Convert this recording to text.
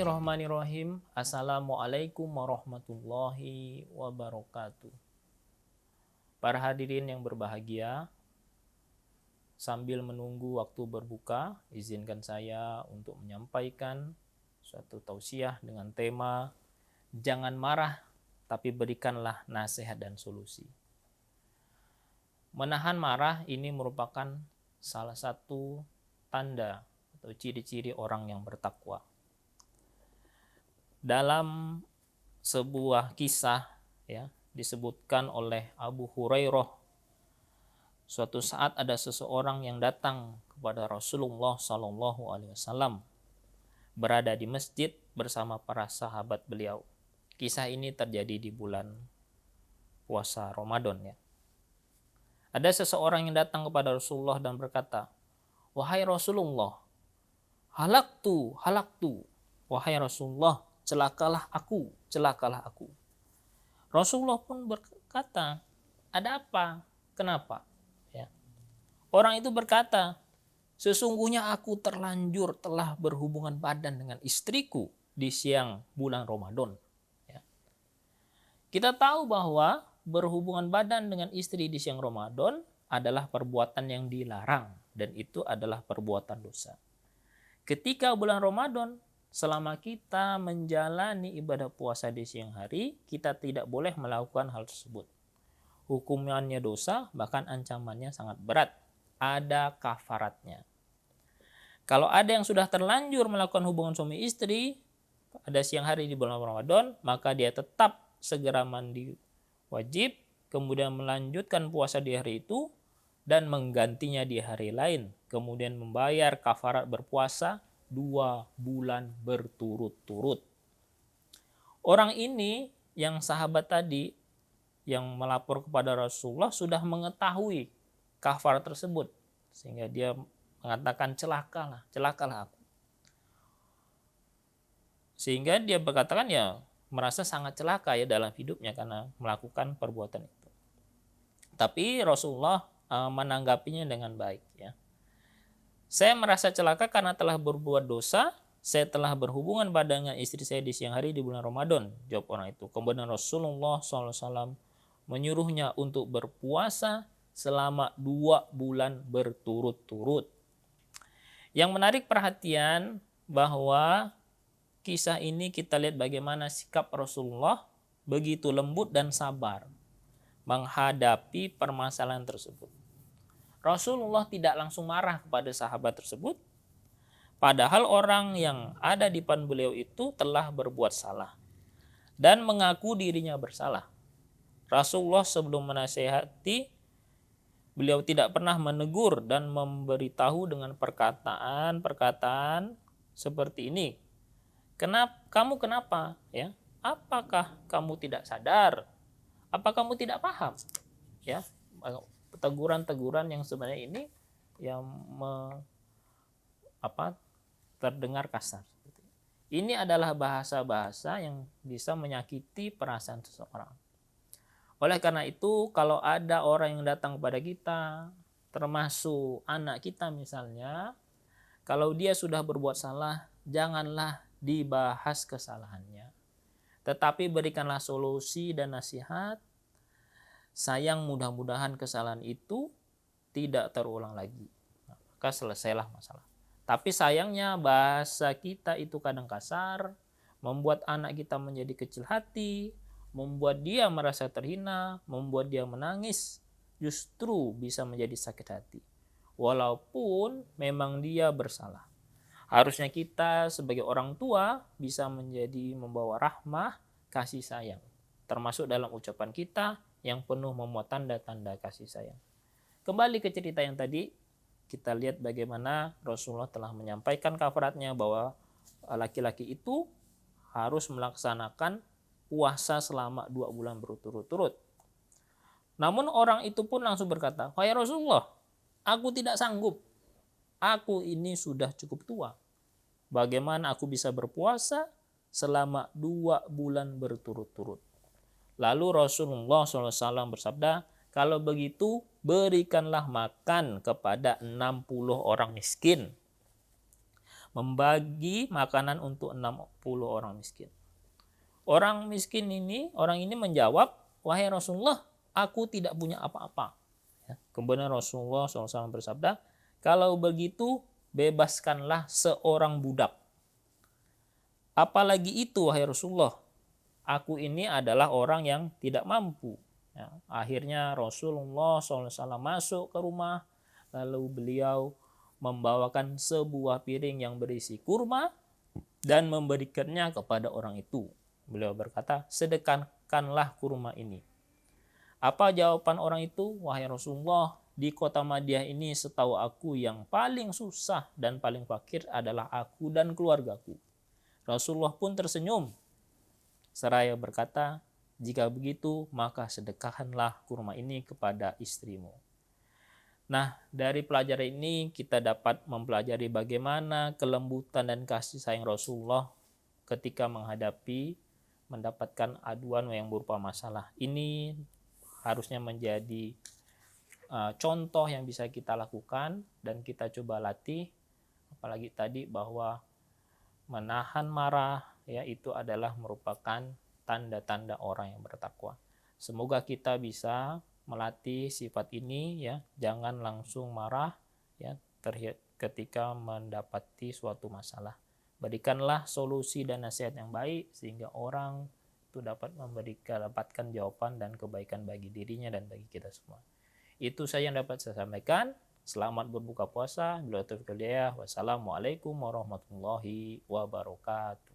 Bismillahirrahmanirrahim. Assalamualaikum warahmatullahi wabarakatuh. Para hadirin yang berbahagia, sambil menunggu waktu berbuka, izinkan saya untuk menyampaikan suatu tausiah dengan tema jangan marah, tapi berikanlah nasihat dan solusi. Menahan marah ini merupakan salah satu tanda atau ciri-ciri orang yang bertakwa. Dalam sebuah kisah ya, disebutkan oleh Abu Hurairah, suatu saat ada seseorang yang datang kepada Rasulullah SAW, berada di masjid bersama para sahabat beliau. Kisah ini terjadi di bulan puasa Ramadan ya. Ada seseorang yang datang kepada Rasulullah dan berkata, "Wahai Rasulullah, halaktu. Wahai Rasulullah, celakalah aku. Rasulullah pun berkata, ada apa? Kenapa? Ya. Orang itu berkata, sesungguhnya aku terlanjur telah berhubungan badan dengan istriku di siang bulan Ramadan. Ya. Kita tahu bahwa berhubungan badan dengan istri di siang Ramadan adalah perbuatan yang dilarang dan itu adalah perbuatan dosa. Ketika bulan Ramadan, selama kita menjalani ibadah puasa di siang hari, kita tidak boleh melakukan hal tersebut. Hukumannya dosa, bahkan ancamannya sangat berat. Ada kafaratnya. Kalau ada yang sudah terlanjur melakukan hubungan suami istri pada siang hari di bulan Ramadan, maka dia tetap segera mandi wajib, kemudian melanjutkan puasa di hari itu, dan menggantinya di hari lain. Kemudian membayar kafarat berpuasa 2 bulan berturut-turut. Orang ini yang sahabat tadi yang melapor kepada Rasulullah sudah mengetahui kafarat tersebut. Sehingga dia mengatakan celakalah aku. Sehingga dia berkatakan ya merasa sangat celaka ya dalam hidupnya karena melakukan perbuatan itu. Tapi Rasulullah menanggapinya dengan baik ya. Saya merasa celaka karena telah berbuat dosa, saya telah berhubungan badan dengan istri saya di siang hari di bulan Ramadan, jawab orang itu. Kemudian Rasulullah SAW menyuruhnya untuk berpuasa selama 2 bulan berturut-turut. Yang menarik perhatian bahwa kisah ini kita lihat bagaimana sikap Rasulullah begitu lembut dan sabar menghadapi permasalahan tersebut. Rasulullah tidak langsung marah kepada sahabat tersebut, padahal orang yang ada di depan beliau itu telah berbuat salah dan mengaku dirinya bersalah. Rasulullah sebelum menasihati, beliau tidak pernah menegur dan memberitahu dengan perkataan-perkataan seperti ini. Kamu kenapa? Ya, apakah kamu tidak sadar? Apa kamu tidak paham? Ya, teguran-teguran yang sebenarnya ini yang terdengar kasar. Ini adalah bahasa-bahasa yang bisa menyakiti perasaan seseorang. Oleh karena itu, kalau ada orang yang datang kepada kita, termasuk anak kita misalnya, kalau dia sudah berbuat salah, janganlah dibahas kesalahannya. Tetapi berikanlah solusi dan nasihat. Sayang mudah-mudahan kesalahan itu tidak terulang lagi. Maka selesailah masalah. Tapi sayangnya bahasa kita itu kadang kasar, membuat anak kita menjadi kecil hati, membuat dia merasa terhina, membuat dia menangis, justru bisa menjadi sakit hati. Walaupun memang dia bersalah. Harusnya kita sebagai orang tua bisa menjadi membawa rahmah, kasih sayang. Termasuk dalam ucapan kita yang penuh memuat tanda-tanda kasih sayang. Kembali ke cerita yang tadi, kita lihat bagaimana Rasulullah telah menyampaikan kafaratnya bahwa laki-laki itu harus melaksanakan puasa selama 2 bulan berturut-turut. Namun orang itu pun langsung berkata, "Wahai Rasulullah, aku tidak sanggup. Aku ini sudah cukup tua. Bagaimana aku bisa berpuasa selama 2 bulan berturut-turut?" Lalu Rasulullah SAW bersabda, "Kalau begitu berikanlah makan kepada 60 orang miskin. membagi makanan untuk 60 orang miskin. Orang ini menjawab, wahai Rasulullah, aku tidak punya apa-apa. Ya, kemudian Rasulullah SAW bersabda, kalau begitu bebaskanlah seorang budak. Apalagi itu wahai Rasulullah, aku ini adalah orang yang tidak mampu. Ya, akhirnya Rasulullah SAW masuk ke rumah, lalu beliau membawakan sebuah piring yang berisi kurma dan memberikannya kepada orang itu. Beliau berkata, sedekahkanlah kurma ini. Apa jawaban orang itu? Wahai Rasulullah, di kota Madinah ini setahu aku yang paling susah dan paling fakir adalah aku dan keluargaku. Rasulullah pun tersenyum seraya berkata, jika begitu maka sedekahkanlah kurma ini kepada istrimu. Nah, dari pelajaran ini kita dapat mempelajari bagaimana kelembutan dan kasih sayang Rasulullah ketika mendapatkan aduan yang berupa masalah. Ini harusnya menjadi contoh yang bisa kita lakukan dan kita coba latih. Apalagi tadi bahwa menahan marah ya itu adalah merupakan tanda-tanda orang yang bertakwa. Semoga kita bisa melatih sifat ini ya, jangan langsung marah ya ketika mendapati suatu masalah. Berikanlah solusi dan nasihat yang baik sehingga orang itu dapat mendapatkan jawaban dan kebaikan bagi dirinya dan bagi kita semua. Itu saja yang dapat saya sampaikan. Selamat berbuka puasa. Wassalamualaikum warahmatullahi wabarakatuh.